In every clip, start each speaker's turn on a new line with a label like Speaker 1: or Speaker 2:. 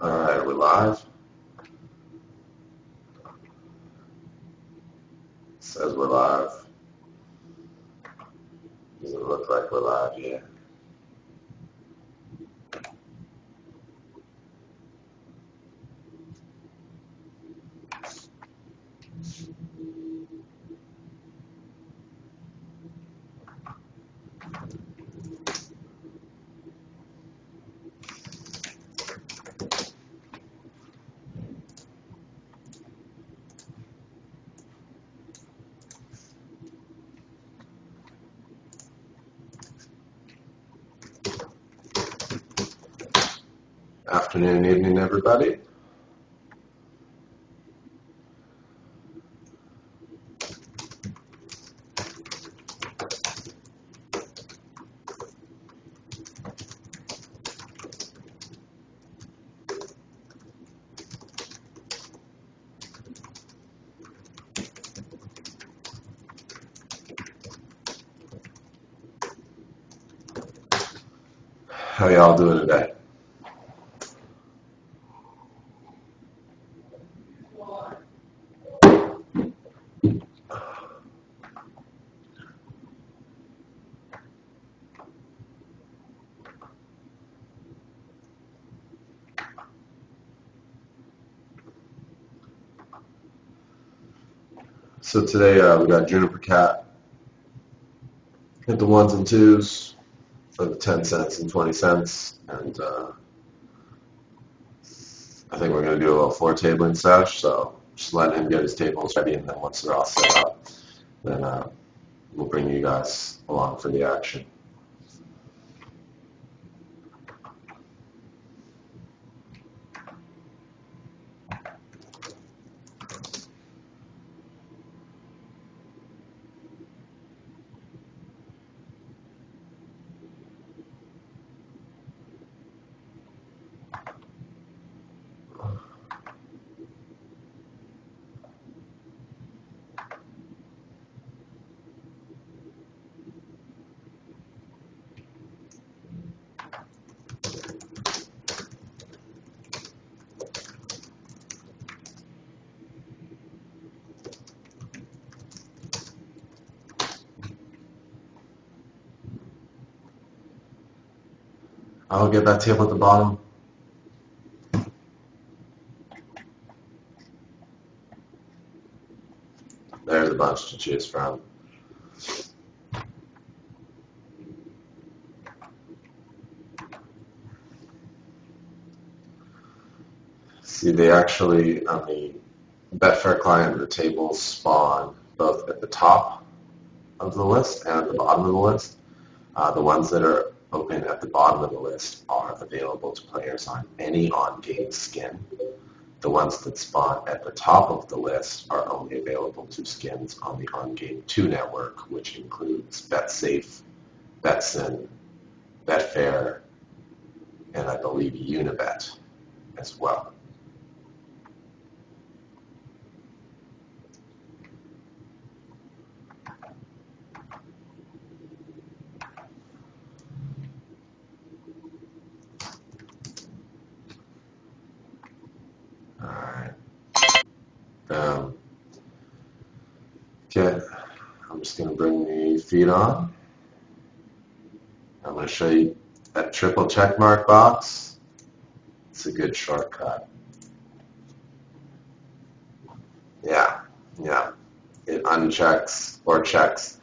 Speaker 1: All right, we're live. It says we're live. Does it look like we're live yet? Afternoon, evening, everybody. How y'all doing today? So today we got Juniper Cat. Hit the ones and twos for the 10 cents and 20 cents. And I think we're going to do a little floor tabling sesh. So just letting him get his tables ready. And then once they're all set up, then we'll bring you guys along for the action. I'll get that table at the bottom. There's a bunch to choose from. See, they actually, on the BetFair client, the tables spawn both at the top of the list and at the bottom of the list. The ones that are open at the bottom of the list are available to players on any on-game skin. The ones that spawn at the top of the list are only available to skins on the on-game 2 network, which includes BetSafe, BetSin, BetFair, and I believe Unibet as well. All right. Okay, I'm just going to bring the feed on. I'm going to show you that triple check mark box. It's a good shortcut. Yeah. It unchecks or checks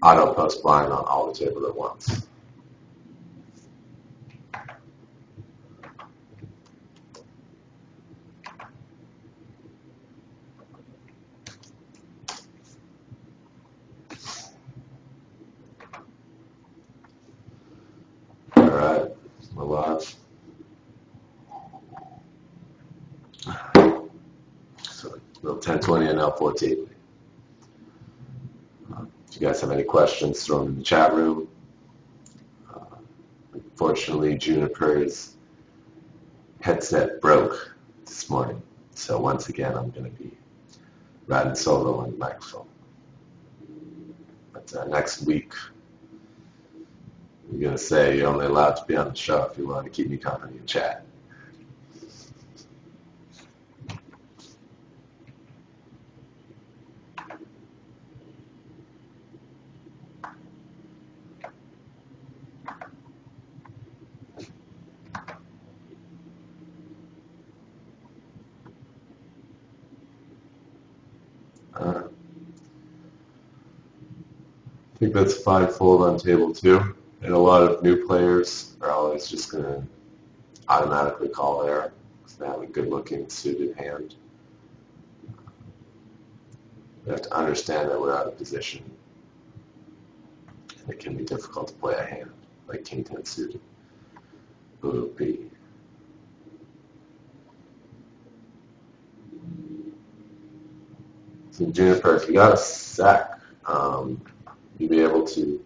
Speaker 1: auto post blind on all the tables at once. All right, we're live. So, little 1020 and L14. If you guys have any questions, throw them in the chat room. Unfortunately, Juniper's headset broke this morning. So once again, I'm going to be riding solo on the microphone. But next week, I'm going to say you're only allowed to be on the show if you want to keep me company in chat. think that's fine fold on table two. And a lot of new players are always just going to automatically call there because they have a good-looking suited hand. We have to understand that we're out of position. And it can be difficult to play a hand like King 10 suited. Boo B. So Juniper, if you got a sec, you'd be able to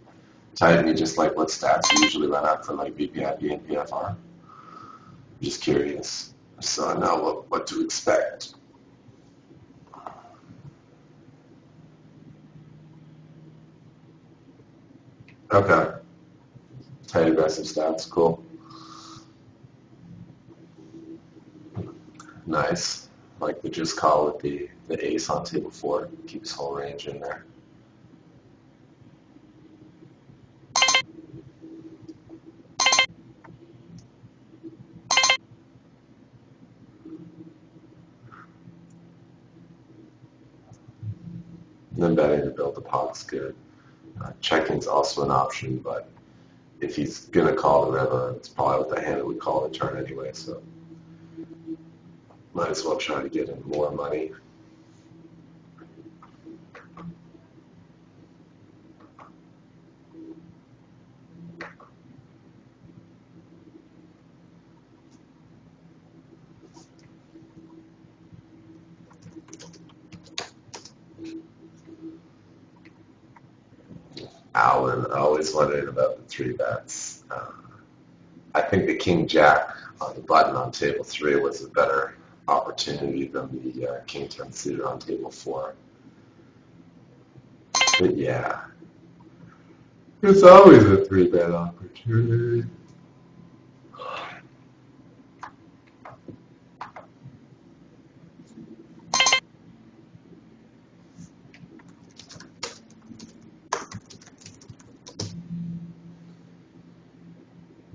Speaker 1: type me just like what stats you usually run out for like BPIP and PFR. Just curious, so I know what to expect. Okay. Tight aggressive stats, cool. Nice. Like the just call with the ace on table four. Keeps whole range in there. And then betting to build the pot's good. Checking's also an option, but if he's going to call the river, it's probably with the hand that would call the turn anyway, so might as well try to get in more money. Allen, I always wondered about the three bets. I think the King Jack on the button on table three was a better opportunity than the King 10 suited on table four. But yeah, it's always a three bet opportunity.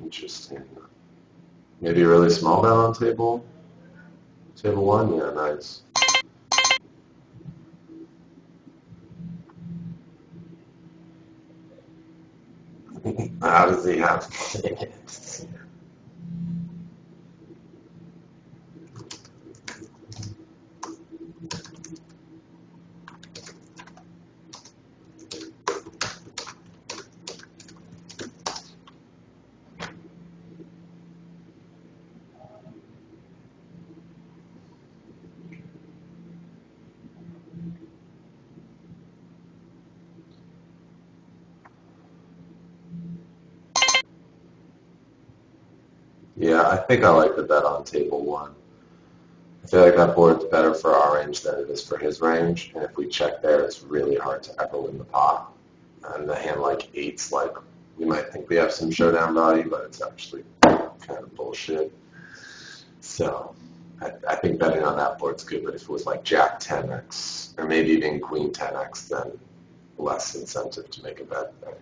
Speaker 1: Interesting. Maybe a really small bet on table one. Yeah, nice. How does he have it? Yeah, I think I like the bet on table one. I feel like that board's better for our range than it is for his range, and if we check there, it's really hard to ever win the pot. And the hand like eights, like we might think we have some showdown value, but it's actually kind of bullshit. So I think betting on that board's good, but if it was like Jack 10x or maybe even Queen 10x, then less incentive to make a bet there.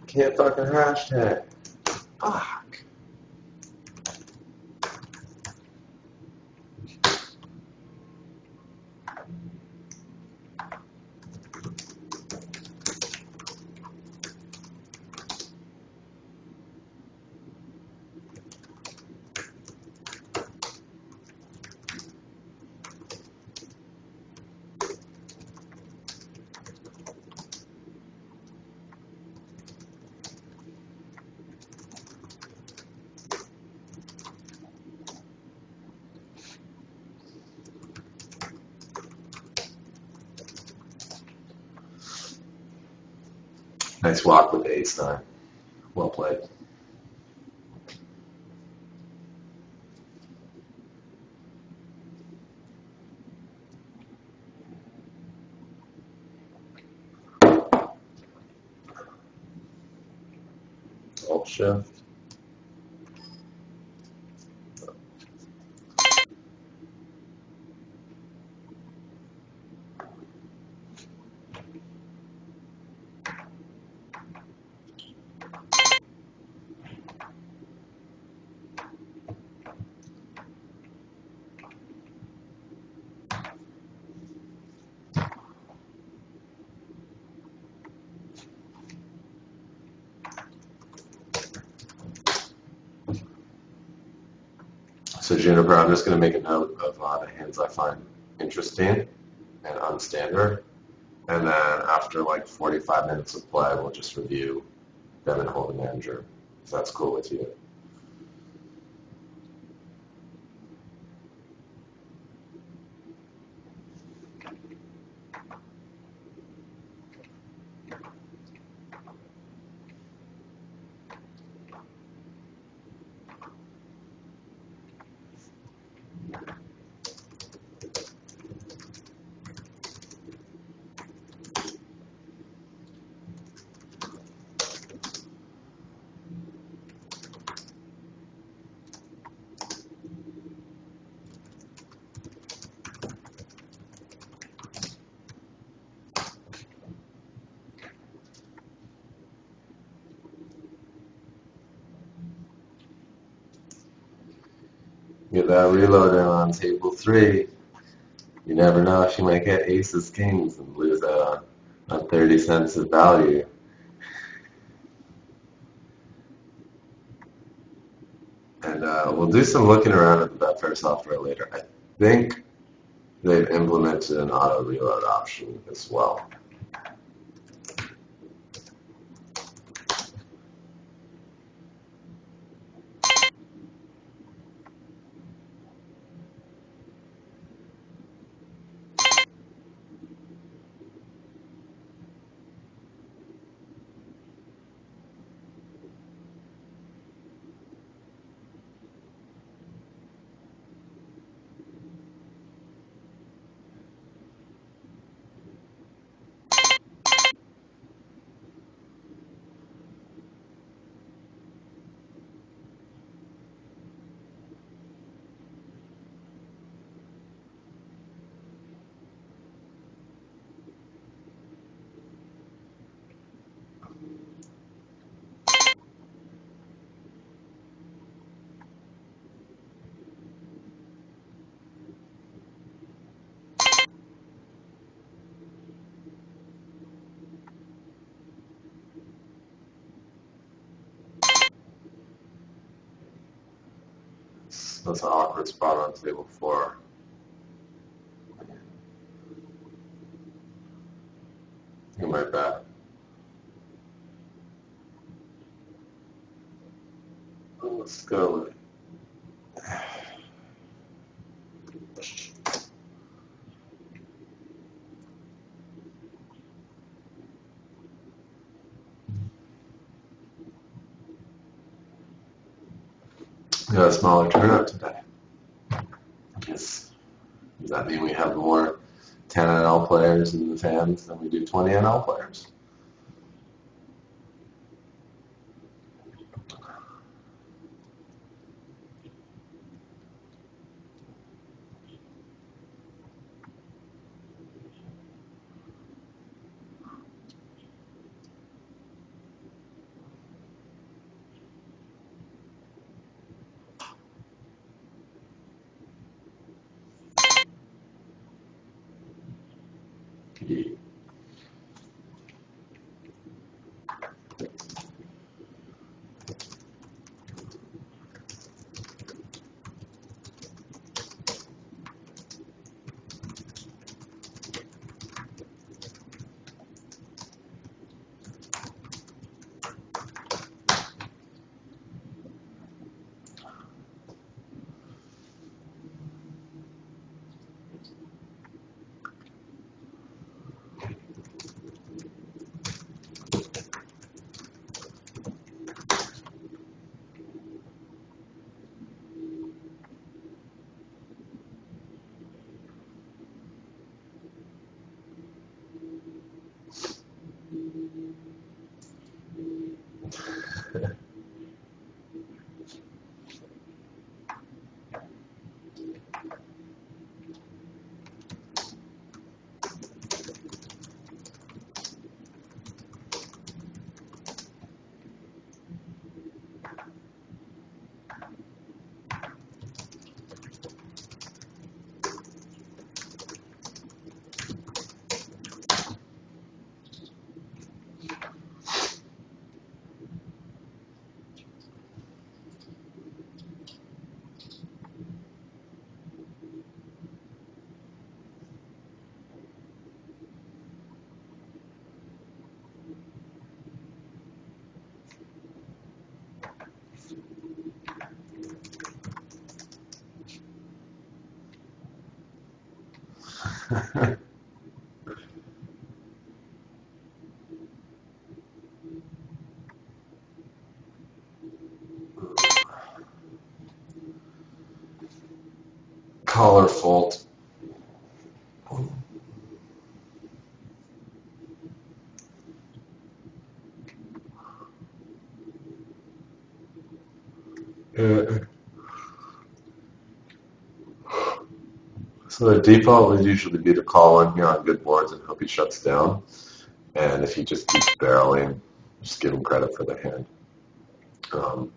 Speaker 1: Can't fucking hashtag. Fuck. Nice walk with ace nine. Well played. Shift. So Juniper, I'm just going to make a note of the hands I find interesting and unstandard. And then after like 45 minutes of play, we'll just review them and hold the manager. If that's cool with you. Get that reload in on table 3. You never know if you might get aces, kings, and lose out on 30 cents of value. And we'll do some looking around at the BetFair software later. I think they've implemented an auto reload option as well. That's an awkward spot on table 4. You might bet. Let's go with a smaller turnout today. Does that mean we have more 10 NL players in the fans than we do 20 NL players? Call or fold. So the default would usually be to call one here on good boards and hope he shuts down. And if he just keeps barreling, just give him credit for the hand.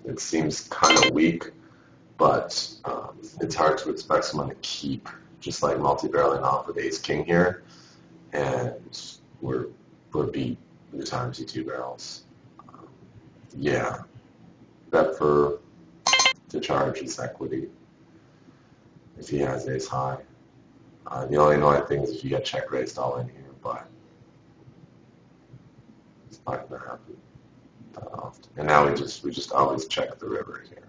Speaker 1: It seems kind of weak, but it's hard to expect someone to keep just like multi-barreling off with ace king here, and we're beat the times he two barrels. Yeah, bet for to charge his equity if he has ace high. The only annoying thing is if you get check raised all in here, but it's not going to happen that often. And now we just always check the river here.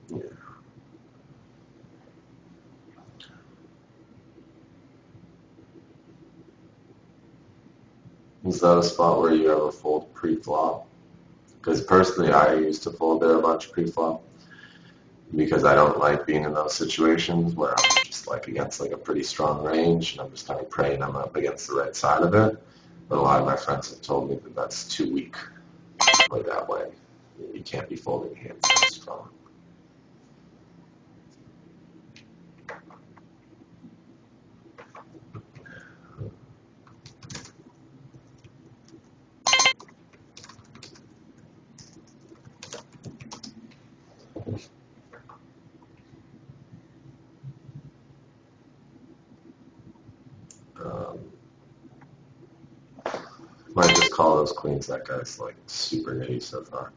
Speaker 1: Yeah. Is that a spot where you ever fold pre-flop? Because personally, I used to fold there a bunch pre-flop because I don't like being in those situations where I'm just like against like a pretty strong range and I'm just kind of praying I'm up against the right side of it. But a lot of my friends have told me that that's too weak to play that way. You can't be folding hands that strong. Might just call those queens. That guy's like super nitty so far.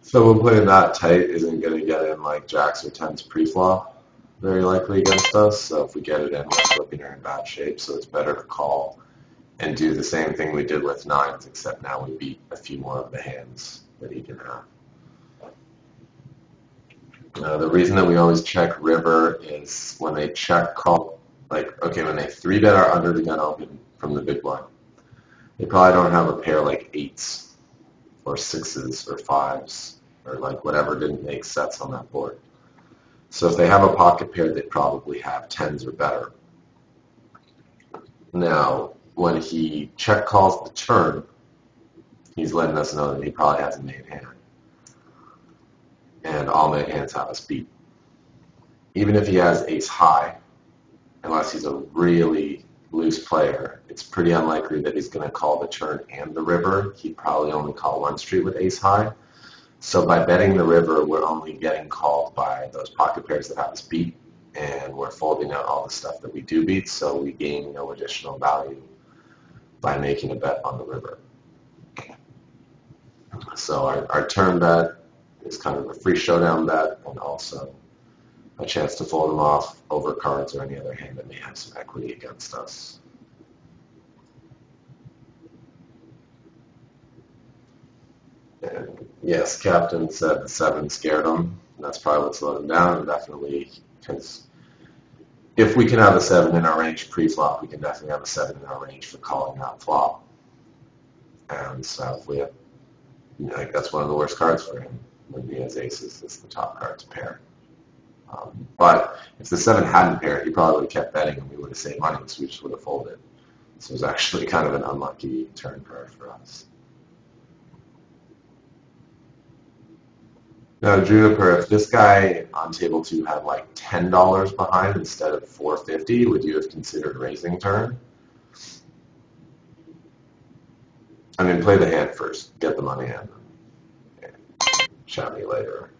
Speaker 1: Someone playing that tight isn't going to get in like jacks or tens pre-flop very likely against us. So if we get it in, we're flipping her in bad shape. So it's better to call and do the same thing we did with nines, except now we beat a few more of the hands that he can have. The reason that we always check river is when they check call, like, okay, when they 3-bet our under the gun open from the big blind, they probably don't have a pair like eights or sixes or fives or like whatever didn't make sets on that board. So if they have a pocket pair, they probably have tens or better. Now, when he check calls the turn, he's letting us know that he probably has a made hand. And all made hands have us beat. Even if he has ace high, unless he's a really loose player, it's pretty unlikely that he's going to call the turn and the river. He'd probably only call one street with ace high. So by betting the river, we're only getting called by those pocket pairs that have us beat, and we're folding out all the stuff that we do beat, so we gain no additional value by making a bet on the river. So our turn bet is kind of a free showdown bet and also a chance to fold them off over cards or any other hand that may have some equity against us. And yes, Captain said the 7 scared him. That's probably what slowed him down, definitely, because if we can have a 7 in our range pre-flop, we can definitely have a 7 in our range for calling out flop. And so if we have, like that's one of the worst cards for him when he has aces. It's the top card to pair. But if the 7 hadn't paired, he probably would have kept betting and we would have saved money, so we just would have folded. So it was actually kind of an unlucky turn card for us. Now, Juniper, if this guy on table 2 had like $10 behind instead of $4.50, would you have considered raising turn? I mean, play the hand first, get the money in, and chat me later.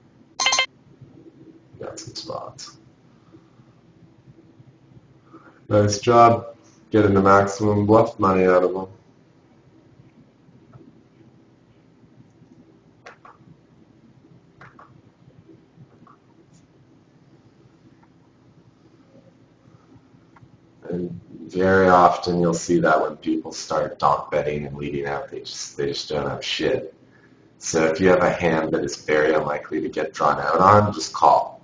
Speaker 1: Got some spots. Nice job getting the maximum bluff money out of him. And very often you'll see that when people start donk betting and leading out, they just don't have shit. So if you have a hand that is very unlikely to get drawn out on, just call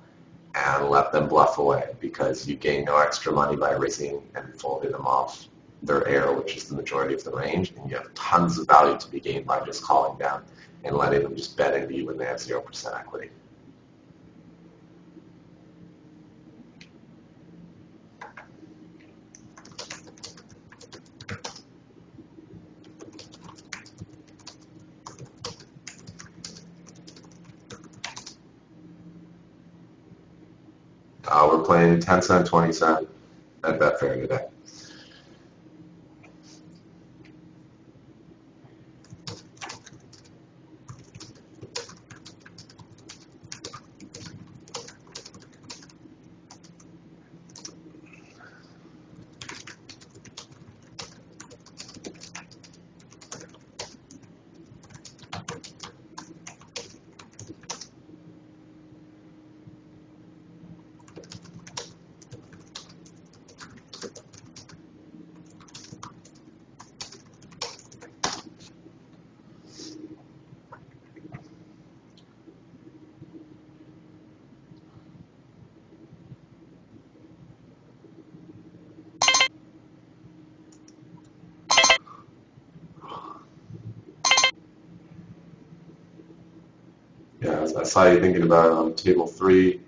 Speaker 1: and let them bluff away because you gain no extra money by raising and folding them off their air, which is the majority of the range, and you have tons of value to be gained by just calling down and letting them just bet into you when they have 0% equity. We're playing 10 cent, 20 cent at BetFair today. Yeah, I saw you thinking about it on table 3.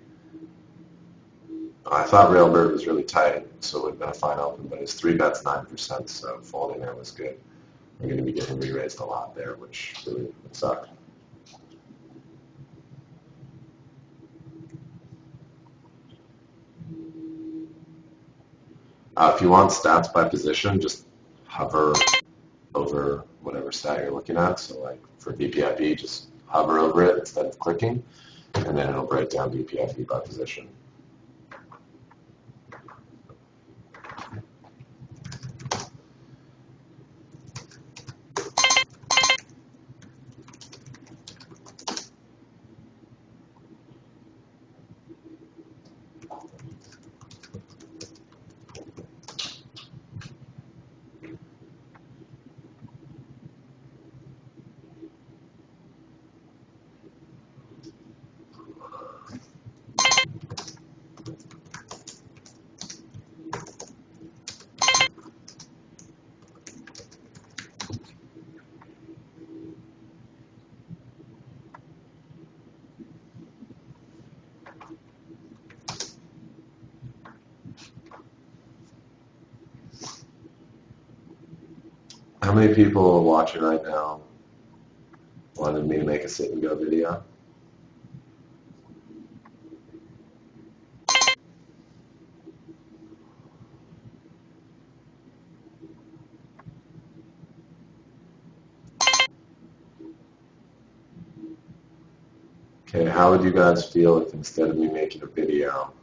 Speaker 1: I thought Railbird was really tight, so it would have been a fine open, but his 3 bets 9%, so folding there was good. We're going to be getting re-raised a lot there, which really would suck. If you want stats by position, just hover over whatever stat you're looking at. So like for BPIB, just hover over it instead of clicking, and then it'll break down BPIB by position. How many people watching right now wanted me to make a sit and go video? Okay, how would you guys feel if instead of me making a video,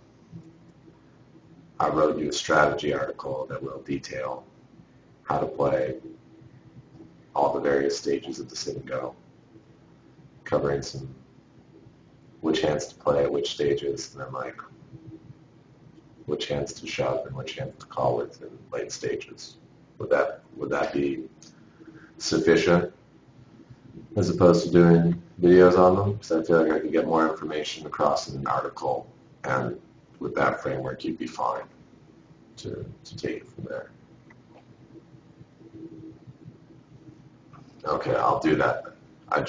Speaker 1: I wrote you a strategy article that will detail how to play all the various stages of the sit and go, covering some which hands to play at which stages, and then like which hands to shove and which hands to call with in late stages. Would that be sufficient as opposed to doing videos on them? Because I feel like I could get more information across in an article, and with that framework, you'd be fine to take it from there. Okay, I'll do that. I'm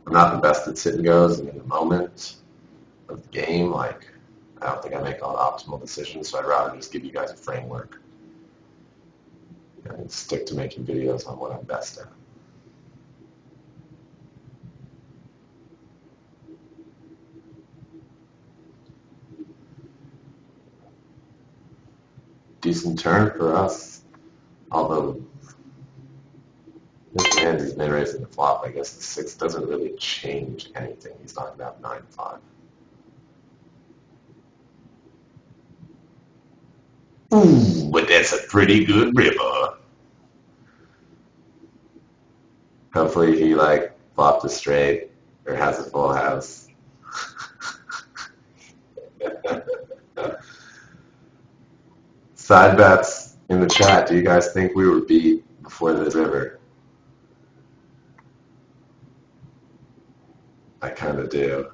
Speaker 1: not the best at sit and goes, and in the moment of the game, like I don't think I make all the optimal decisions, so I'd rather just give you guys a framework and stick to making videos on what I'm best at. Decent turn for us, although this hand he's been raising the flop. I guess the 6 doesn't really change anything. He's talking about 9-5. Ooh, but that's a pretty good river. Hopefully he like flopped a straight or has a full house. Side bets in the chat. Do you guys think we were beat before the river? I kind of do.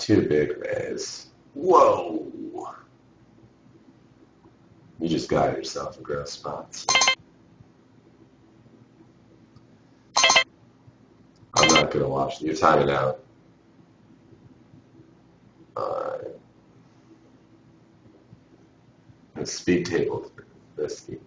Speaker 1: Two big rays. Whoa! You just got yourself a gross spot. I'm not going to watch. You're timing out. Alright. The speed table for risky.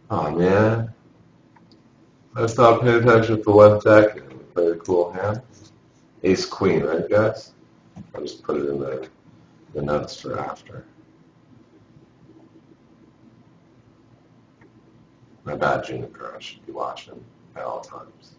Speaker 1: Oh man, I stopped paying attention for 1 second. We played a cool hand. Ace Queen, right, guys? I'll just put it in the notes for after. My bad, Juniper. I should be watching at all times.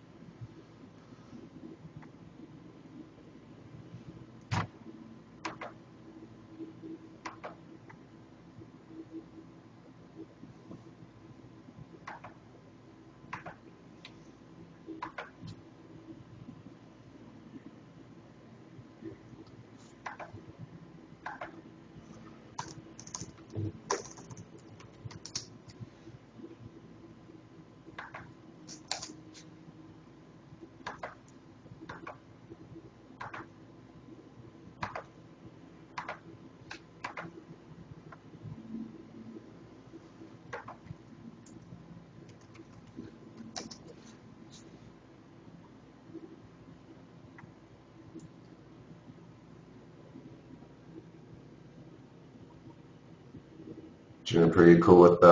Speaker 1: Juniper, you cool with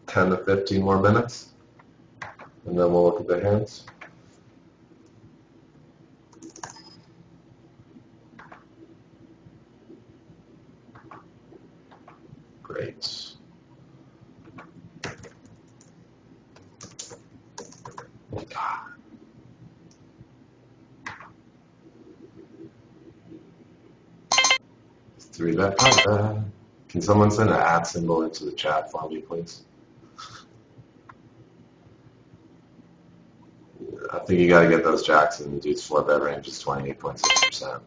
Speaker 1: 10 to 15 more minutes? And then we'll look at the hands. Great. Three bet five. Can someone send an @ symbol into the chat for me, please? I think you got to get those jacks in. Dude's 4-bet range is 28.6%.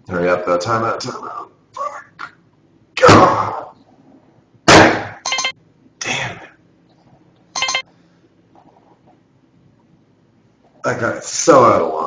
Speaker 1: Hurry up, though. Timeout, timeout. Fuck. God. Damn it. That guy's so out of line.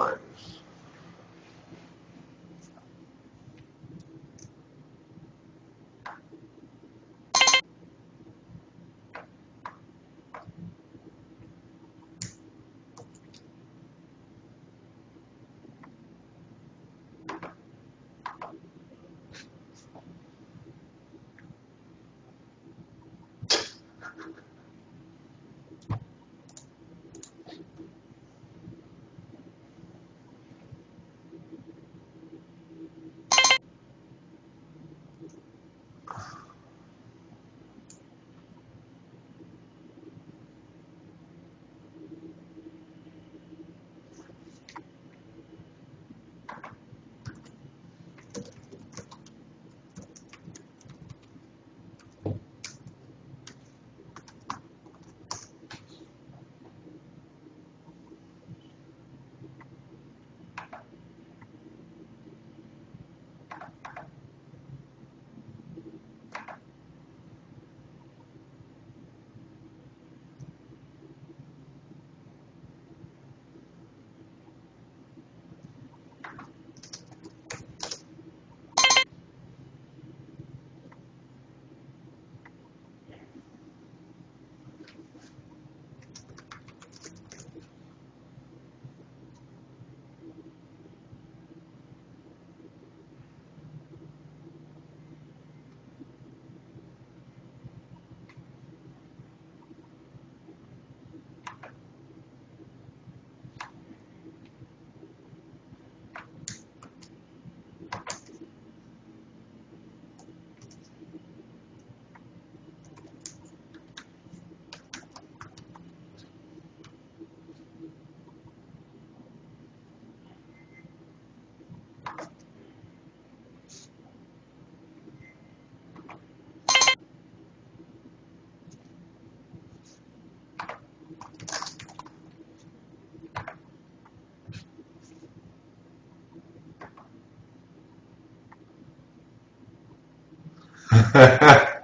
Speaker 1: For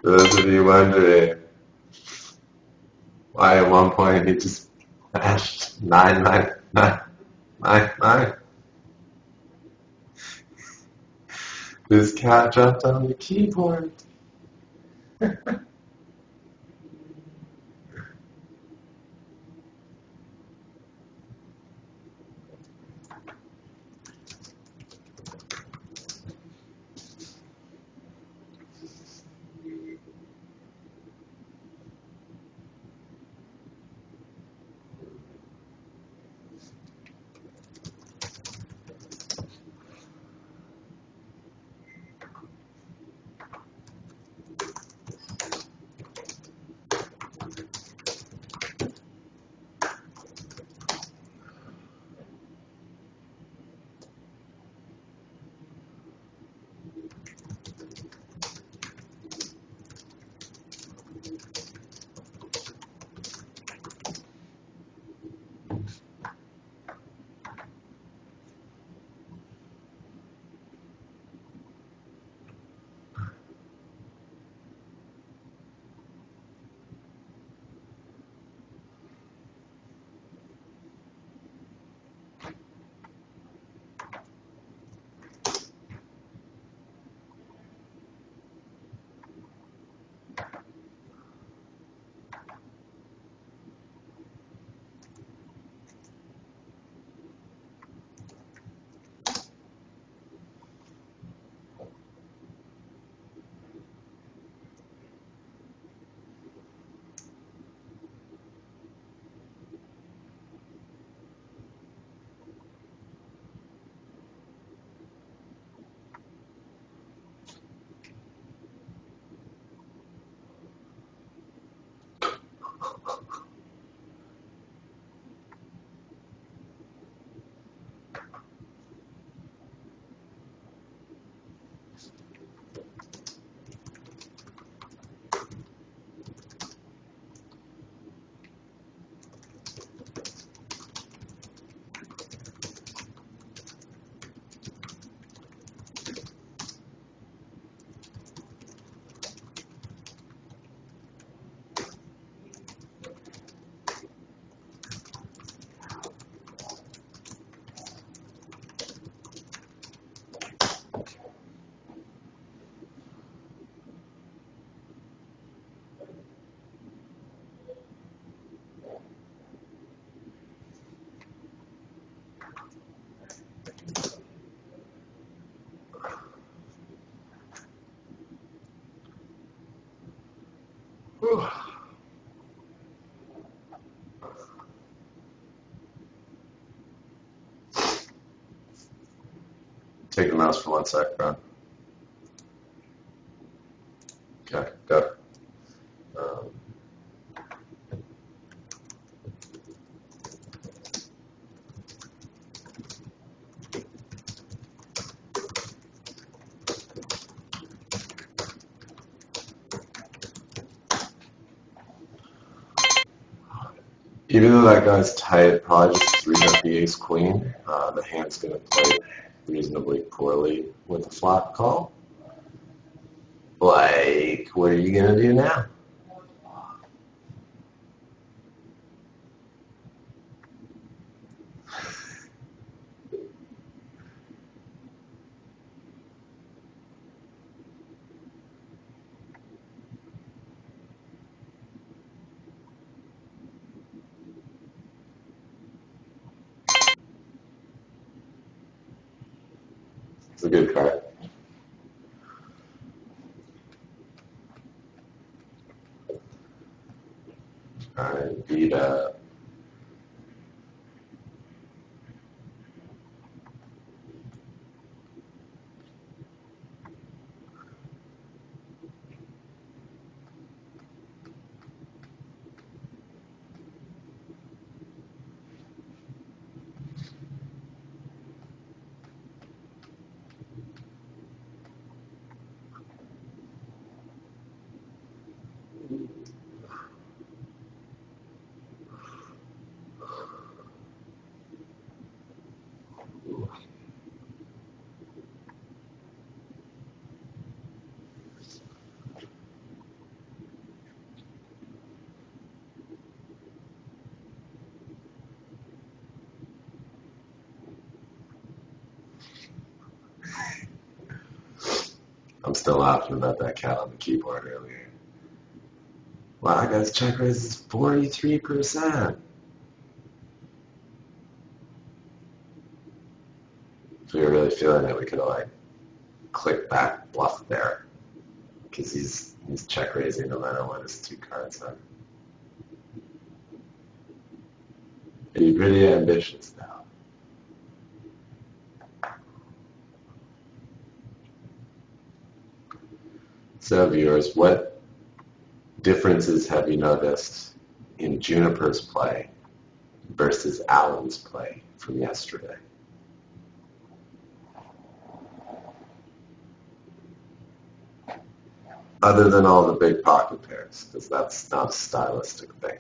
Speaker 1: those of you wondering why at one point he just mashed 99999, this cat jumped on the keyboard. Take the mouse for 1 sec, Ron. Okay, go. Um, Even though that guy's tight, probably just 3 bet the ace queen, the hand's going to play reasonably poorly with a flat call. Like, what are you going to do now? It's a good card. Beat up. still laughing about that cat on the keyboard earlier. Wow, guys, check raise is 43%. If we were really feeling it, we could have like clicked back bluff there because he's check raising no matter what his two cards are. Be pretty ambitious now. So viewers, what differences have you noticed in Juniper's play versus Alan's play from yesterday? Other than all the big pocket pairs, because that's not a stylistic thing.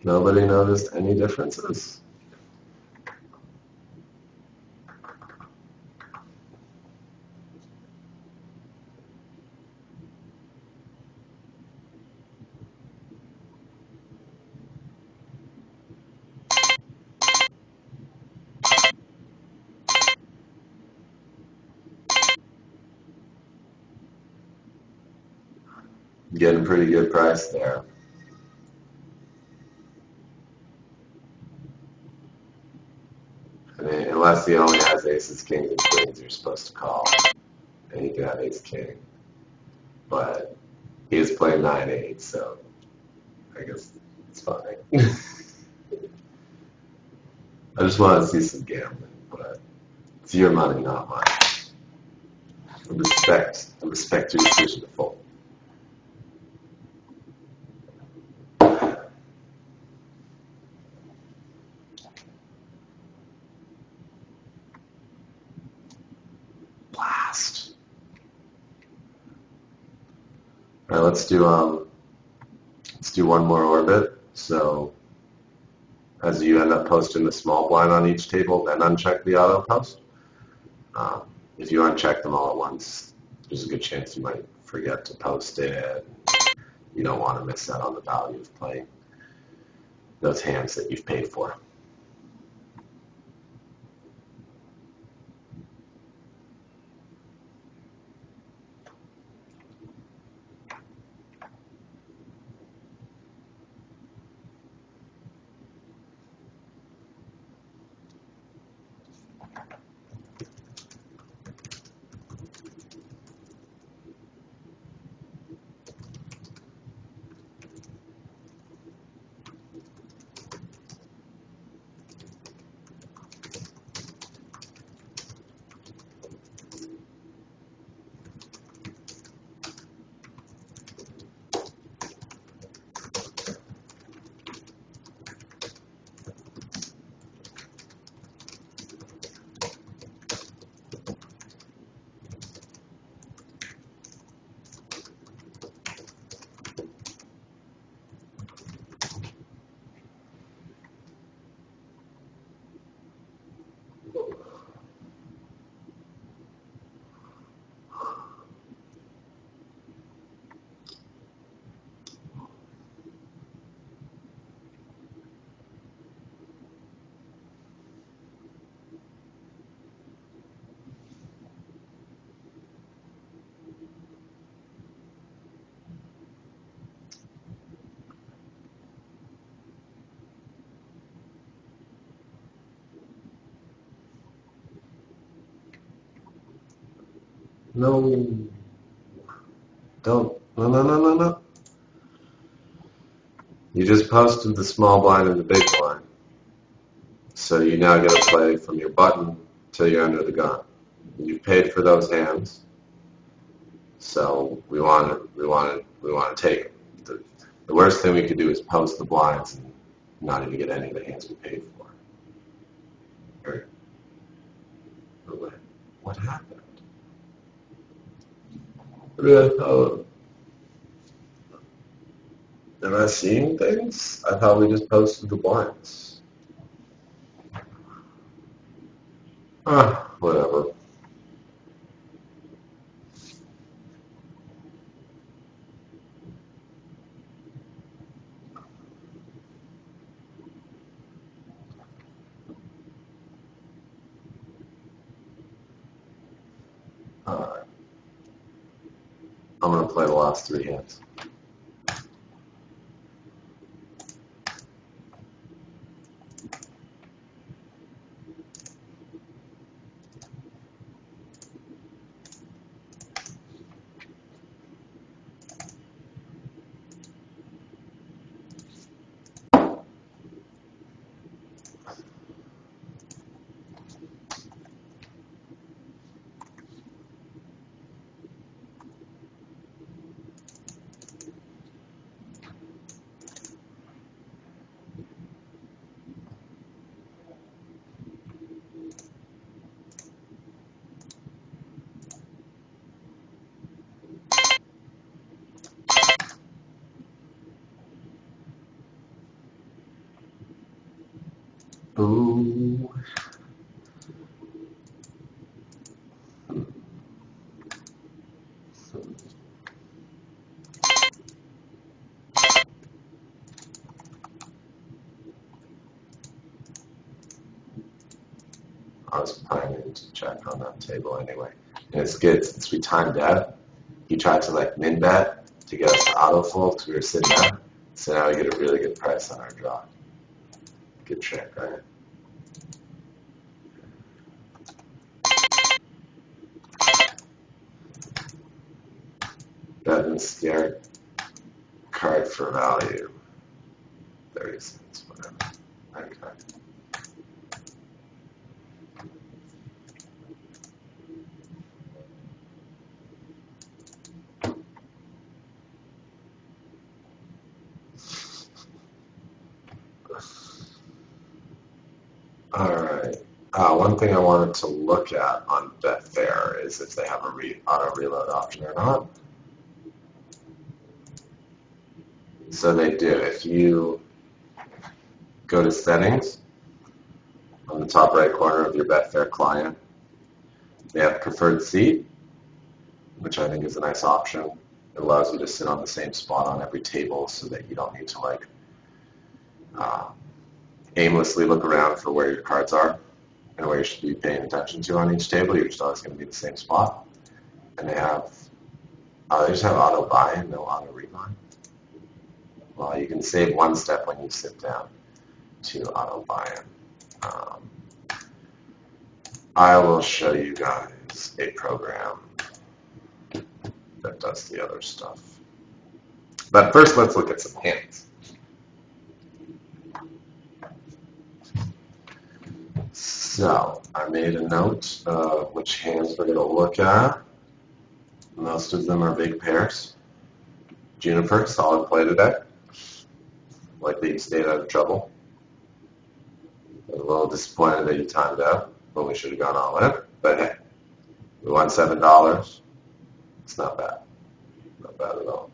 Speaker 1: Nobody noticed any differences? Getting a pretty good price there. I mean, unless he only has aces, kings, and queens, you're supposed to call. And he can have ace king. But he is playing 9-8, so I guess it's fine. I just want to see some gambling, but it's your money, not mine. I respect your decision to fold. Blast. All right, let's do one more orbit. So as you end up posting the small blind on each table, then uncheck the auto post. If you uncheck them all at once, there's a good chance you might forget to post it. You don't want to miss out on the value of playing those hands that you've paid for. No, don't. No. You just posted the small blind and the big blind. So you now get to play from your button till you're under the gun. You've paid for those hands. So we want to take the worst thing we could do is post the blinds and not even get any of the hands we paid for. What happened? Am I seeing things? I thought we just posted the blinds. Whatever. Alright. I'm going to play the last three hands. Ooh. I was planning to check on that table anyway. And it's good since we timed out. He tried to like min bet to get us to auto fold because we were sitting down. So now we get a really good price on our draw. Good trick, right? Evan scared card for value. 30 cents, whatever. Okay. All right. One thing I wanted to look at on BetFair is if they have a auto reload option or not. So they do. If you go to settings on the top right corner of your BetFair client, they have preferred seat, which I think is a nice option. It allows you to sit on the same spot on every table so that you don't need to like aimlessly look around for where your cards are and where you should be paying attention to on each table. You're just always going to be in the same spot. And they just have auto buy-in, no auto rebuy. Well, you can save one step when you sit down to auto buy-in. I will show you guys a program that does the other stuff. But first, let's look at some hands. So I made a note of which hands we're going to look at. Most of them are big pairs. Juniper, solid play today. Like that you stayed out of trouble. I'm a little disappointed that you timed out when we should have gone all in. But hey, we won $7. It's not bad. Not bad at all.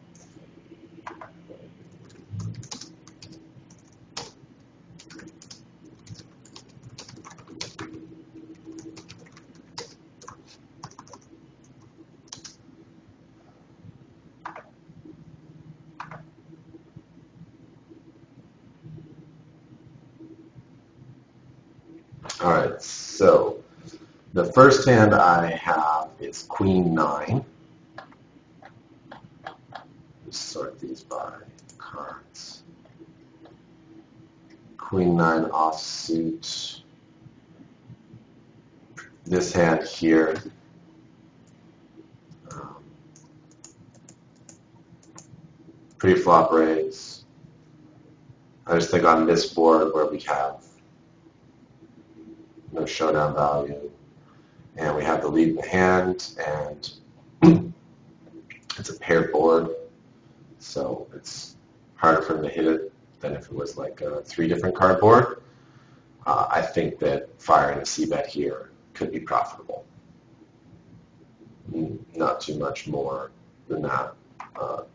Speaker 1: All right, so the first hand I have is Queen 9. Let's sort these by cards. Queen 9 offsuit. This hand here. Pre-flop raise. I just think on this board where we have no showdown value, and we have the lead in the hand, and It's a paired board, so it's harder for him to hit it than if it was like a 3 different card board. I think that firing a c-bet here could be profitable. Not too much more than that.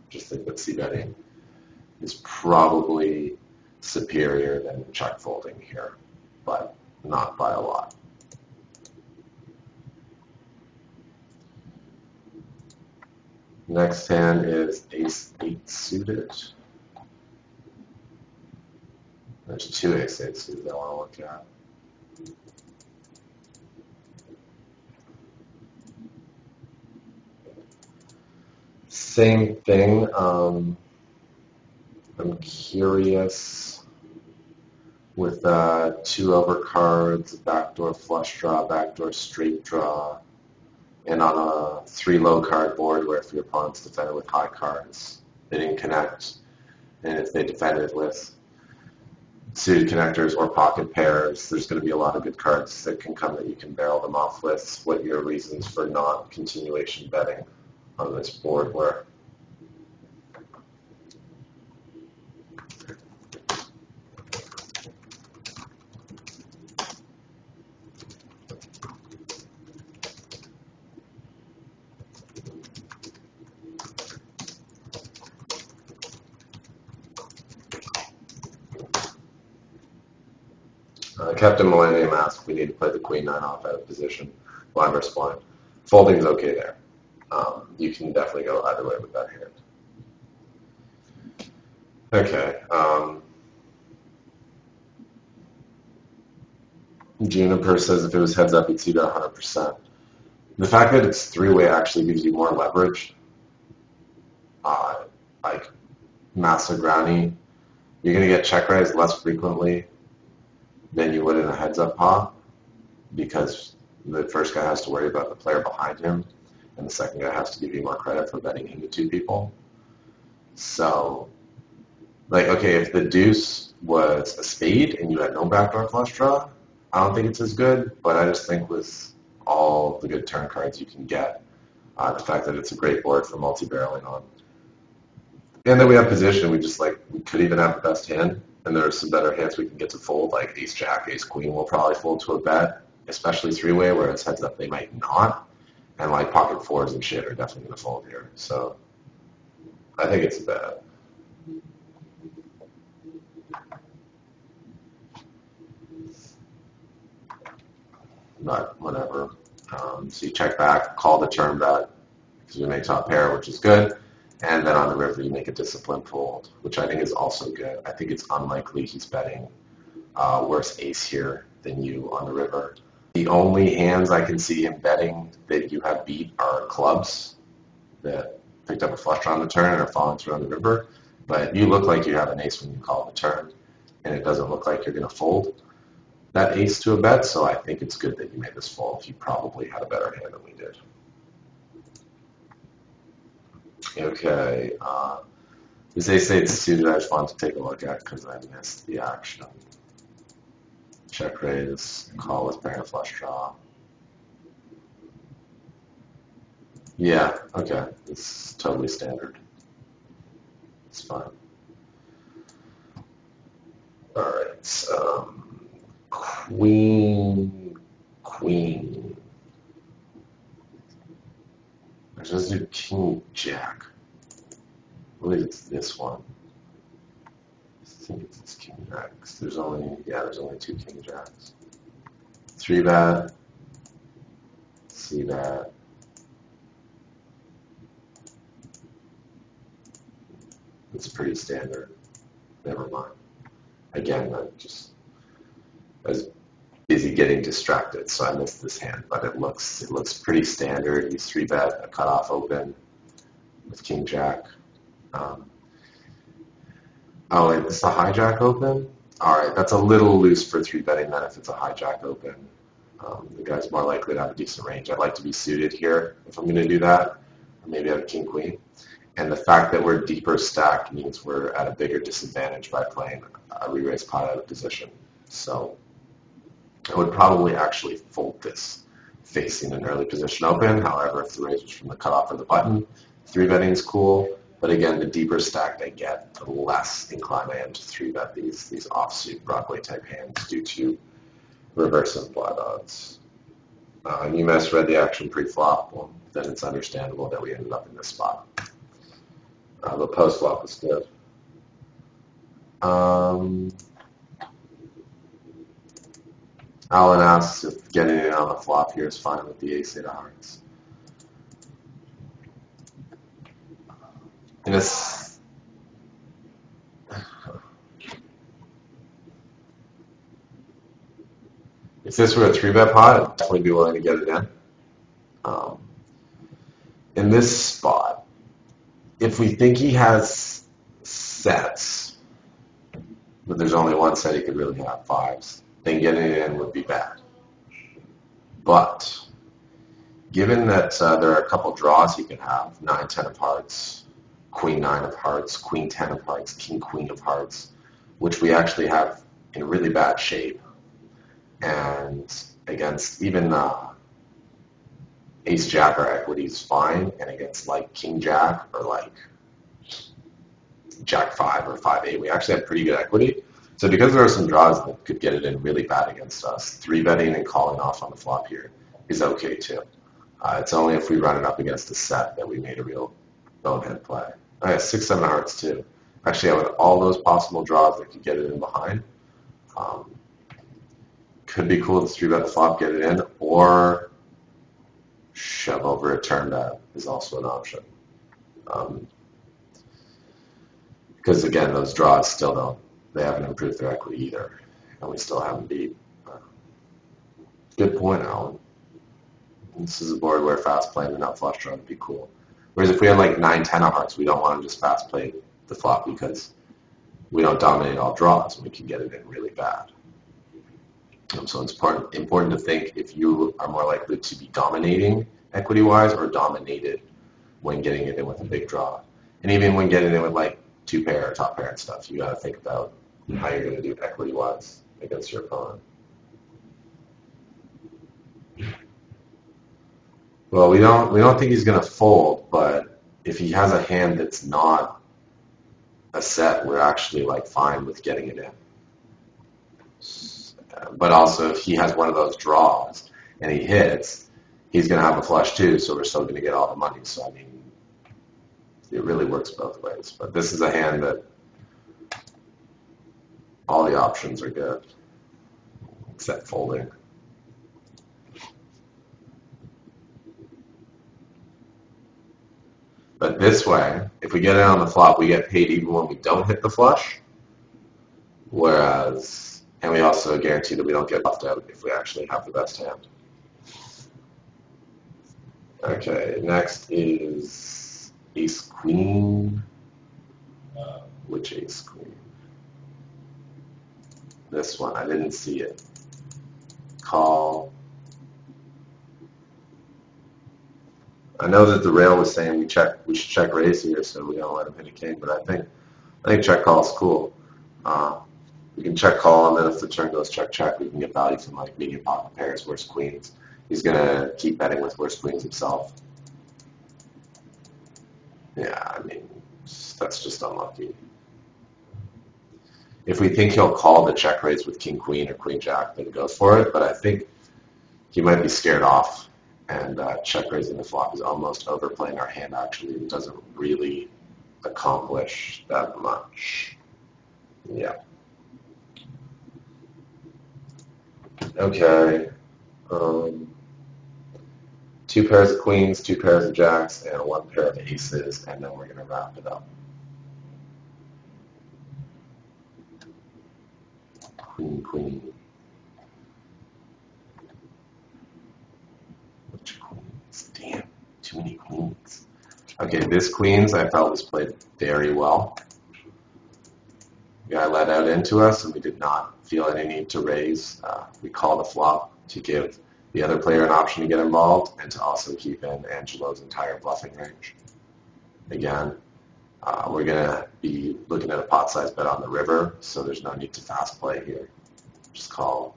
Speaker 1: Just think that c-betting is probably superior than check folding here, but not by a lot. Next hand is ace-8 suited. There's 2 ace-8 suited I want to look at. Same thing. I'm curious with 2 overcards, backdoor flush draw, backdoor straight draw, and on a 3 low card board where if your opponent's defended with high cards, they didn't connect, and if they defended with suited connectors or pocket pairs, there's going to be a lot of good cards that can come that you can barrel them off with. What are your reasons for not continuation betting on this board where Captain Millennium asked if we need to play the queen 9 off out of position, blind versus blind. Folding's okay there. You can definitely go either way with that hand. Okay. Juniper says if it was heads up, he'd see that 100%. The fact that it's 3-way actually gives you more leverage. Like Massagrani, you're going to get check raised less frequently than you would in a heads-up pot because the first guy has to worry about the player behind him, and the second guy has to give you more credit for betting into 2 people. So, like, okay, if the deuce was a spade and you had no backdoor flush draw, I don't think it's as good, but I just think with all the good turn cards you can get, the fact that it's a great board for multi-barreling on. And then we have position, we could even have the best hand, and there are some better hands we can get to fold, like ace-jack, ace-queen will probably fold to a bet, especially 3-way, where it's heads up they might not, and like pocket 4s and shit are definitely going to fold here. So I think it's a bet. But whatever. So you check back, call the turn bet, because we make top pair, which is good. And then on the river, you make a disciplined fold, which I think is also good. I think it's unlikely he's betting worse ace here than you on the river. The only hands I can see him betting that you have beat are clubs that picked up a flush draw on the turn and are falling through on the river. But you look like you have an ace when you call the turn, and it doesn't look like you're going to fold that ace to a bet, so I think it's good that you made this fold. You probably had a better hand than we did. Okay, this ace-8 suited I just wanted to take a look at because I missed the action. Check raise, call with pair flush draw. Yeah, okay, it's totally standard. It's fine. All right, queen. Let's just do king jack. I believe it's this one. I think it's this king jack. There's only 2 king jacks. 3-bet, c-bet. It's pretty standard. Never mind. Again, I'm just as busy getting distracted, so I missed this hand. But it looks pretty standard. He's 3-bet, a cutoff open with king jack. Oh, it's a hijack open? All right, that's a little loose for 3-betting then if it's a hijack open. The guy's more likely to have a decent range. I'd like to be suited here if I'm going to do that. Or maybe have a king-queen. And the fact that we're deeper stacked means we're at a bigger disadvantage by playing a re-raise pot out of position. So I would probably actually fold this facing an early position open. However, if the raise was from the cutoff or the button, Three betting's cool, but again, the deeper stacked I get, the less inclined I am to three bet these offsuit Broadway type hands due to reverse and flat odds. And you misread the action pre-flop, well, then it's understandable that we ended up in this spot. The post-flop was good. Alan asks if getting it on the flop here is fine with the ace-8 of hearts. And if this were a 3-bet pot, I'd definitely be willing to get it in. In this spot, if we think he has sets, but there's only one set he could really have, fives, then getting it in would be bad. But given that there are a couple draws he can have, 9-10 of hearts, Queen-9 of hearts, Queen-10 of hearts, King-Queen of hearts, which we actually have in really bad shape, and against even Ace-Jack our equity is fine, and against like King-Jack or like Jack-5 or 5-8, we actually have pretty good equity. So because there are some draws that could get it in really bad against us, 3-betting and calling off on the flop here is okay too. It's only if we run it up against a set that we made a real bonehead play. I have 6-7 hearts too. Actually, I have all those possible draws that could get it in behind. Could be cool to 3-bet the flop, get it in, or shove over a turn bet is also an option. Because again, those draws still they haven't improved their equity either, and we still haven't beat. Good point, Alan. This is a board where fast playing the nut flush draw would be cool. Whereas if we had like 9-10 of hearts, we don't want to just fast play the flop because we don't dominate all draws and we can get it in really bad. So it's important to think if you are more likely to be dominating equity-wise or dominated when getting it in with a big draw. And even when getting in with like 2-pair or top pair and stuff, you got to think about how you're going to do equity-wise against your opponent. Well, we don't think he's going to fold, but if he has a hand that's not a set, we're actually like fine with getting it in. But also, if he has one of those draws and he hits, he's going to have a flush too, so we're still going to get all the money. So I mean, it really works both ways. But this is a hand that all the options are good, except folding. But this way, if we get it on the flop, we get paid even when we don't hit the flush. And we also guarantee that we don't get buffed out if we actually have the best hand. Okay, next is Ace-Queen. Which Ace-Queen? This one, I didn't see it. Call. I know that the rail was saying we should check raise here, so we don't let him hit a king. But I think check call is cool. We can check call, and then if the turn goes check check, we can get value from like medium pocket pairs, worse queens. He's gonna keep betting with worse queens himself. Yeah, I mean that's just unlucky. If we think he'll call the check raise with king queen or queen jack, then go for it. But I think he might be scared off. And check raising the flop is almost overplaying our hand, actually. It doesn't really accomplish that much. Yeah. Okay. 2 pairs of queens, 2 pairs of jacks, and 1 pair of aces, and then we're going to wrap it up. Queen, queen. Which queens? Damn, too many queens. Okay, this queens I felt was played very well. The guy let out into us, and we did not feel any need to raise. We called the flop to give the other player an option to get involved and to also keep in Angelo's entire bluffing range. Again, we're going to be looking at a pot size bet on the river, so there's no need to fast play here. Just call,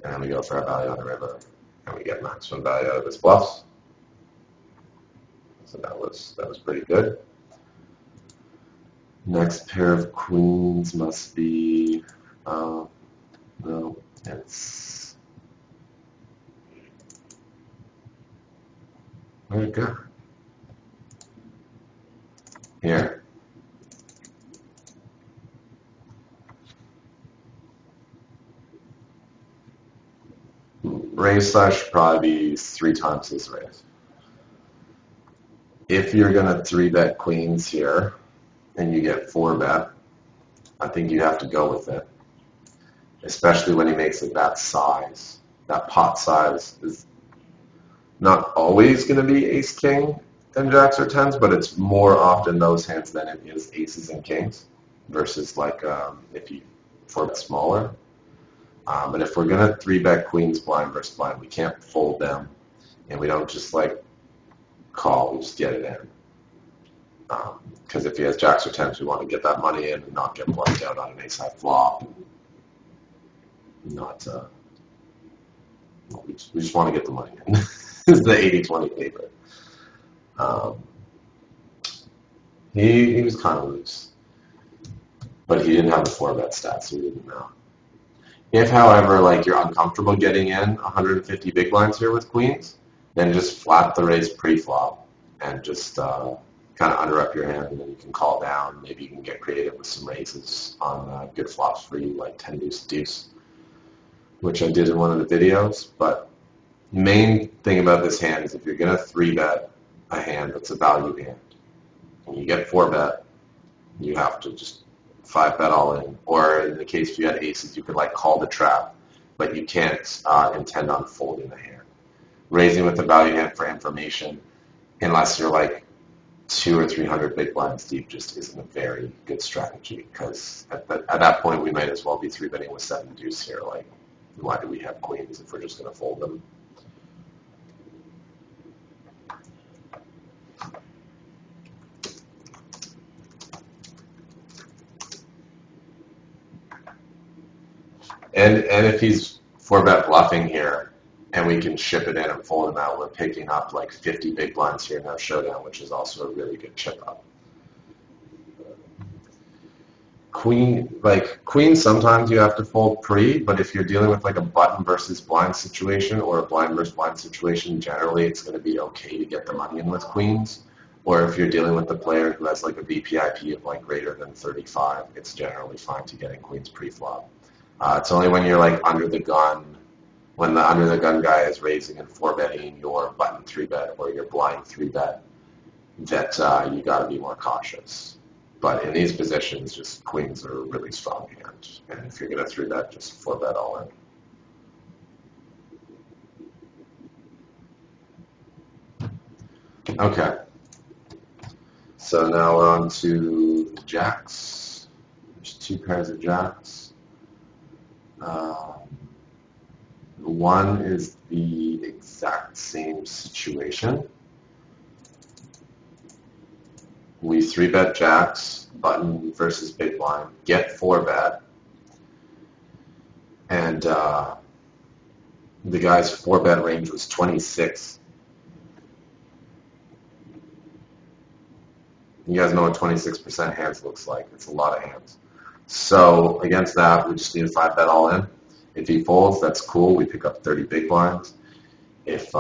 Speaker 1: and then we go for our value on the river, and we get maximum value out of his bluffs. So that was pretty good. Next pair of queens must be, no, it's, where'd it go? Here. Raise size should probably be 3 times his raise. If you're going to 3-bet queens here and you get 4-bet, I think you have to go with it, especially when he makes it that size. That pot size is not always going to be ace-king and jacks or tens, but it's more often those hands than it is aces and kings versus like if you 4-bet smaller. But if we're going to 3-bet queens blind versus blind, we can't fold them, and we don't just like call, we just get it in. Because if he has jacks or tens, we want to get that money in and not get blanked out on an ace-high flop. Not, we just want to get the money in. Is the 80-20 favorite. He was kind of loose, but he didn't have the 4-bet stats, so we didn't know. If, however, like you're uncomfortable getting in 150 big blinds here with queens, then just flat the raise pre-flop and just kind of under up your hand, and then you can call down. Maybe you can get creative with some raises on good flops for you, like 10 deuce deuce, which I did in one of the videos. But main thing about this hand is if you're going to 3-bet a hand that's a value hand, and you get 4-bet, you have to just 5-bet all in. Or in the case if you had aces, you could like call the trap, but you can't intend on folding the hand. Raising with the value hand for information, unless you're like 200 or 300 big blinds deep, just isn't a very good strategy, because at that point we might as well be 3-betting with 7 deuce here. Like, why do we have queens if we're just going to fold them? And if he's 4-bet bluffing here, and we can ship it in and fold him out, we're picking up like 50 big blinds here in our showdown, which is also a really good chip up. Queen sometimes you have to fold pre, but if you're dealing with like a button versus blind situation or a blind versus blind situation, generally it's going to be okay to get the money in with queens. Or if you're dealing with the player who has like a VPIP of like greater than 35, it's generally fine to get in queens pre-flop. It's only when you're like under the gun, when the under the gun guy is raising and 4-betting your button 3-bet or your blind 3-bet, that you got to be more cautious. But in these positions, just queens are a really strong hand. And if you're going to 3-bet, just 4-bet all in. Okay. So now we're on to the jacks. There's 2 pairs of jacks. One is the exact same situation. We 3-bet jacks, button versus big blind, get 4-bet, and the guy's 4-bet range was 26. You guys know what 26% hands looks like. It's a lot of hands. So against that, we just need to 5-bet all in. If he folds, that's cool. We pick up 30 big blinds. If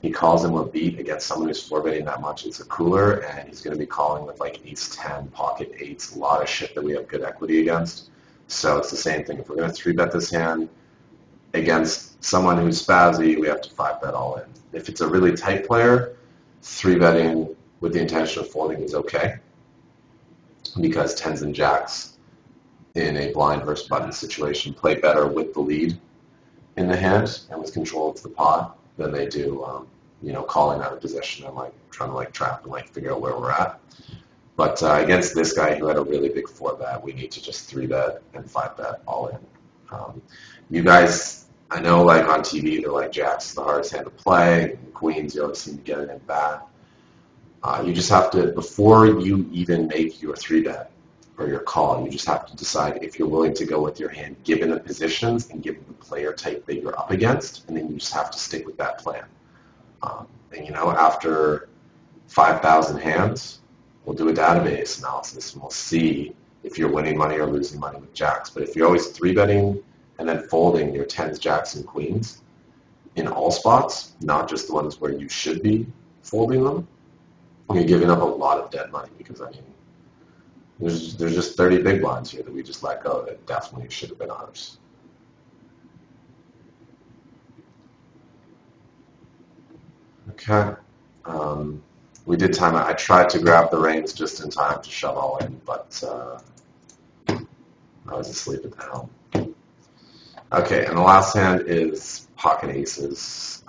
Speaker 1: he calls and we're beat against someone who's 4-betting that much, it's a cooler, and he's going to be calling with like ace-10, pocket eights, a lot of shit that we have good equity against. So it's the same thing. If we're going to 3-bet this hand against someone who's spazzy, we have to 5-bet all in. If it's a really tight player, 3-betting with the intention of folding is okay, because tens and jacks in a blind versus button situation play better with the lead in the hand and with control of the pot than they do, calling out of position and like trying to like trap and like figure out where we're at. But against this guy who had a really big 4-bet, we need to just 3-bet and 5-bet all in. You guys, I know like on TV they're like jacks the hardest hand to play, and queens you always seem to get it in bad. You just have to, before you even make your 3-bet or your call, you just have to decide if you're willing to go with your hand given the positions and given the player type that you're up against, and then you just have to stick with that plan. And after 5,000 hands, we'll do a database analysis and we'll see if you're winning money or losing money with jacks. But if you're always 3-betting and then folding your 10s, jacks, and queens in all spots, not just the ones where you should be folding them, you're giving up a lot of dead money because, I mean, there's just 30 big blinds here that we just let go that definitely should have been ours. Okay. We did time it. I tried to grab the reins just in time to shove all in, but I was asleep at the helm. Okay, and the last hand is pocket aces.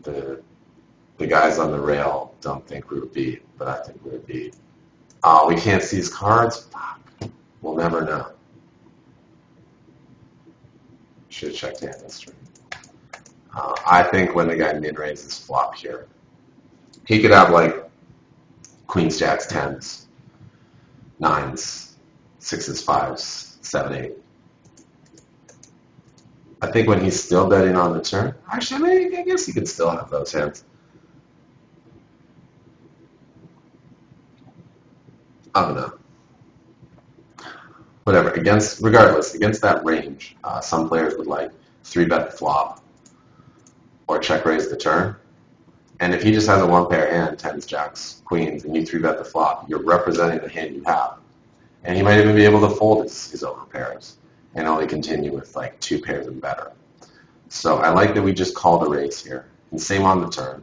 Speaker 1: The guys on the rail don't think we were beat, but I think we were beat. Oh, we can't see his cards? Fuck. We'll never know. Should have checked hand history. I think when the guy min-raises flop here, he could have like queens, jacks, 10s, 9s, 6s, 5s, 7, 8. I think when he's still betting on the turn, actually, I guess he could still have those hands. I don't know. Whatever. Regardless, against that range, some players would like 3-bet the flop or check raise the turn. And if he just has a one-pair hand, 10s, jacks, queens, and you 3-bet the flop, you're representing the hand you have. And he might even be able to fold his over pairs and only continue with like 2 pairs and better. So I like that we just call the raise here. And same on the turn.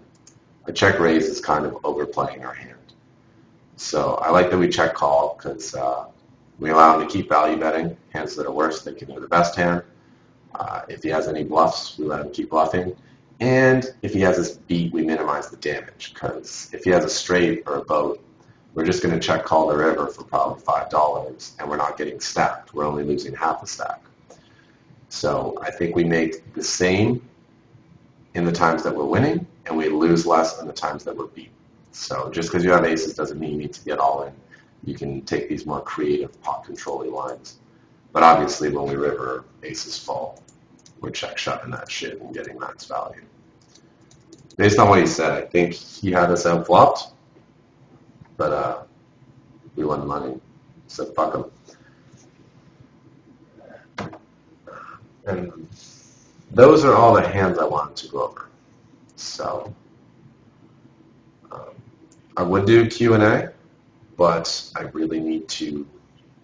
Speaker 1: A check raise is kind of overplaying our hand. So I like that we check call because we allow him to keep value betting. Hands that are worse, they can do the best hand. If he has any bluffs, we let him keep bluffing. And if he has this beat, we minimize the damage because if he has a straight or a boat, we're just going to check call the river for probably $5 and we're not getting stacked. We're only losing half a stack. So I think we make the same in the times that we're winning and we lose less in the times that we're beat. So just because you have aces doesn't mean you need to get all in. You can take these more creative pot controlling lines. But obviously when we river, aces fall. We're check shoving that shit and getting max value. Based on what he said, I think he had us out flopped, but we won the money, so fuck him. And those are all the hands I wanted to go over. So I would do Q&A, but I really need to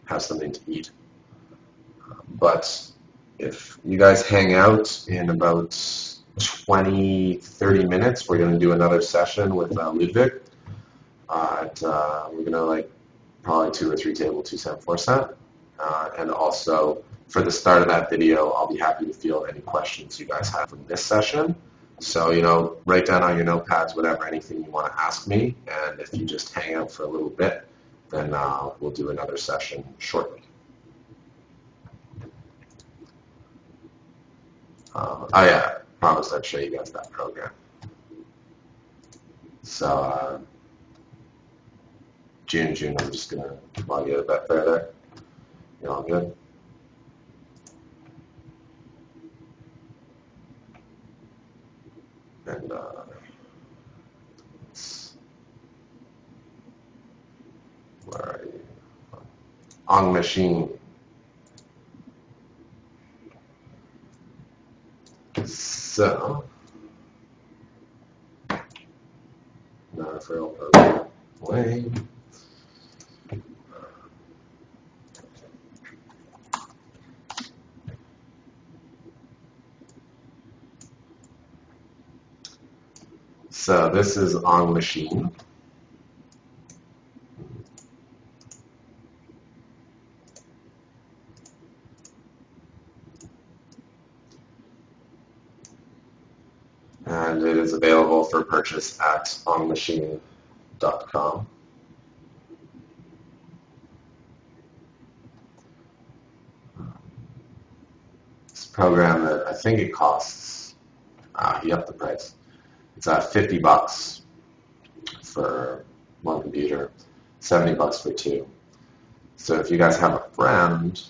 Speaker 1: have something to eat. But if you guys hang out in about 20, 30 minutes, we're going to do another session with Ludwig. We're going to probably 2 or 3 table, 2 cent, 4 cent. And also for the start of that video, I'll be happy to field any questions you guys have from this session. So, write down on your notepads whatever, anything you want to ask me. And if you just hang out for a little bit, then we'll do another session shortly. I promised I'd show you guys that program. So, June, I'm just going to log you to BetFair there. You're all good. And where are you? On machine. So, not a frail program. Way. So this is on machine. And it is available for purchase at onmachine.com. It's a program that I think it costs, he upped the price. It's at $50 for one computer, $70 for 2. So if you guys have a friend,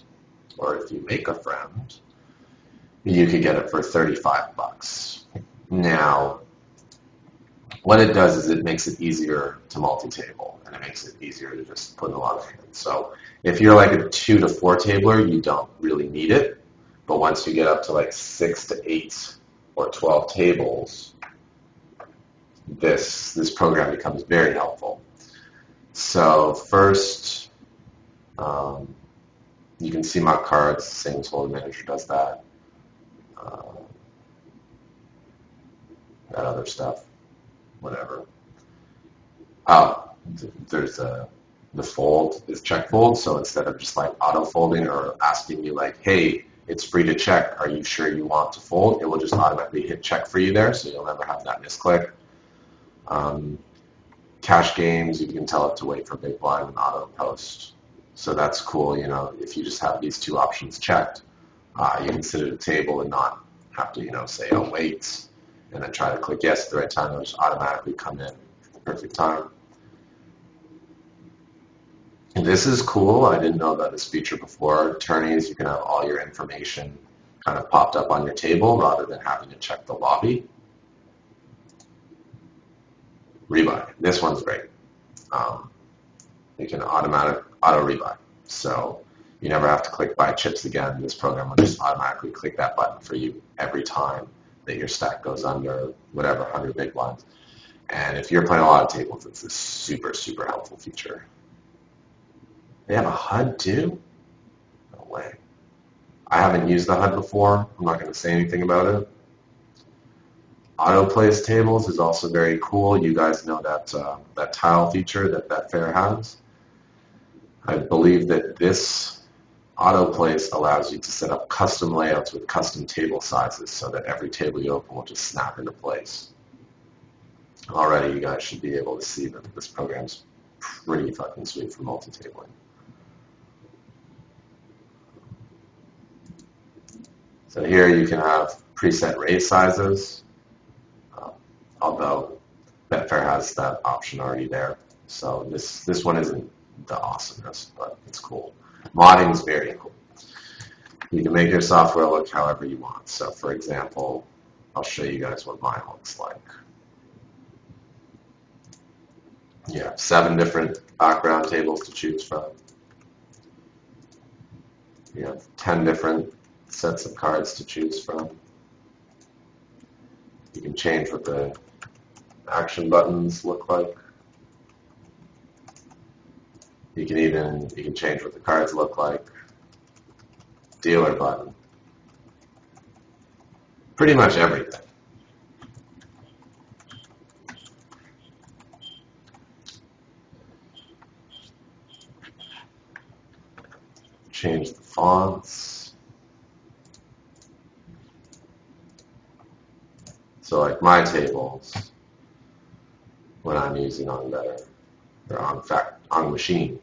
Speaker 1: or if you make a friend, you could get it for $35. Now, what it does is it makes it easier to multi-table, and it makes it easier to just put in a lot of hands. So if you're like a 2 to 4 tabler, you don't really need it. But once you get up to like 6 to 8 or 12 tables, this program becomes very helpful. So first, you can see my cards, same as Hold Manager does that. That other stuff, whatever. Oh, there's the fold is check fold. So instead of just like auto folding or asking you like, hey, it's free to check, are you sure you want to fold? It will just automatically hit check for you there, so you'll never have that misclick. Cash games, you can tell it to wait for big blind and auto post. So that's cool, you know, if you just have these two options checked, you can sit at a table and not have to, you know, say, oh, wait, and then try to click yes at the right time. It'll just automatically come in at the perfect time. And this is cool. I didn't know about this feature before. Tourneys, you can have all your information kind of popped up on your table rather than having to check the lobby. Rebuy. This one's great. You can auto rebuy. So you never have to click buy chips again. This program will just automatically click that button for you every time that your stack goes under whatever 100 big blinds. And if you're playing a lot of tables, it's a super, super helpful feature. They have a HUD too? No way. I haven't used the HUD before. I'm not going to say anything about it. Auto place tables is also very cool. You guys know that that tile feature that BetFair has. I believe that this auto place allows you to set up custom layouts with custom table sizes so that every table you open will just snap into place. Already you guys should be able to see that this program's pretty fucking sweet for multi-tabling. So here you can have preset raise sizes, although Betfair has that option already there. So this one isn't the awesomeness, but it's cool. Modding is very cool. You can make your software look however you want. So for example, I'll show you guys what mine looks like. You have 7 different background tables to choose from. You have 10 different sets of cards to choose from. You can change what the action buttons look like. You can change what the cards look like. Dealer button. Pretty much everything. Change the fonts. So like my tables, when I'm using on Better, or on machine,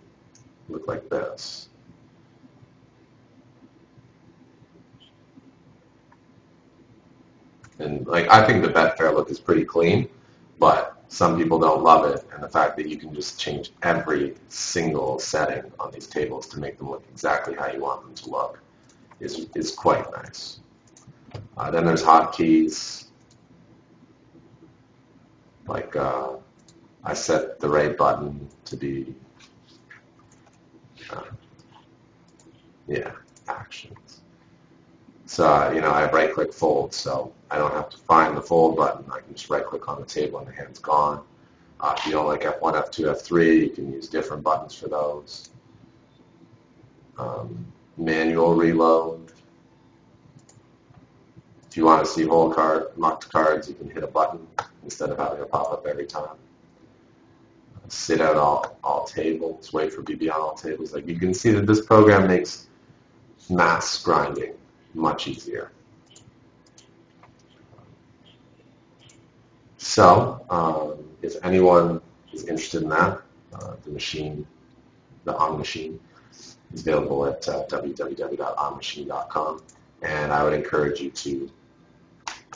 Speaker 1: look like this. And like I think the Betfair look is pretty clean, but some people don't love it, and the fact that you can just change every single setting on these tables to make them look exactly how you want them to look is quite nice. Then there's hotkeys. Like I set the right button to be, actions. So, you know, I have right-click fold, so I don't have to find the fold button. I can just right-click on the table and the hand's gone. If you don't like F1, F2, F3, you can use different buttons for those. Manual reload. If you want to see whole marked cards, you can hit a button instead of having it pop up every time. Sit out all tables, wait for BB on all tables. Like you can see that this program makes mass grinding much easier. So if anyone is interested in that, the On Machine is available at www.onmachine.com, and I would encourage you to,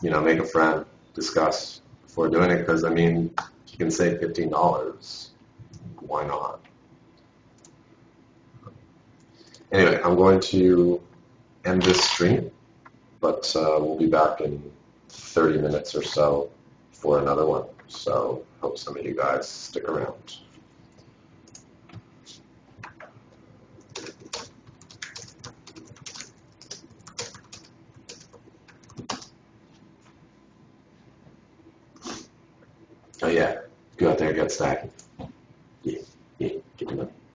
Speaker 1: you know, make a friend, discuss before doing it, because I mean, you can save $15. Why not? Anyway, I'm going to end this stream, but we'll be back in 30 minutes or so for another one. So hope some of you guys stick around. Oh yeah, go out there and get stacking.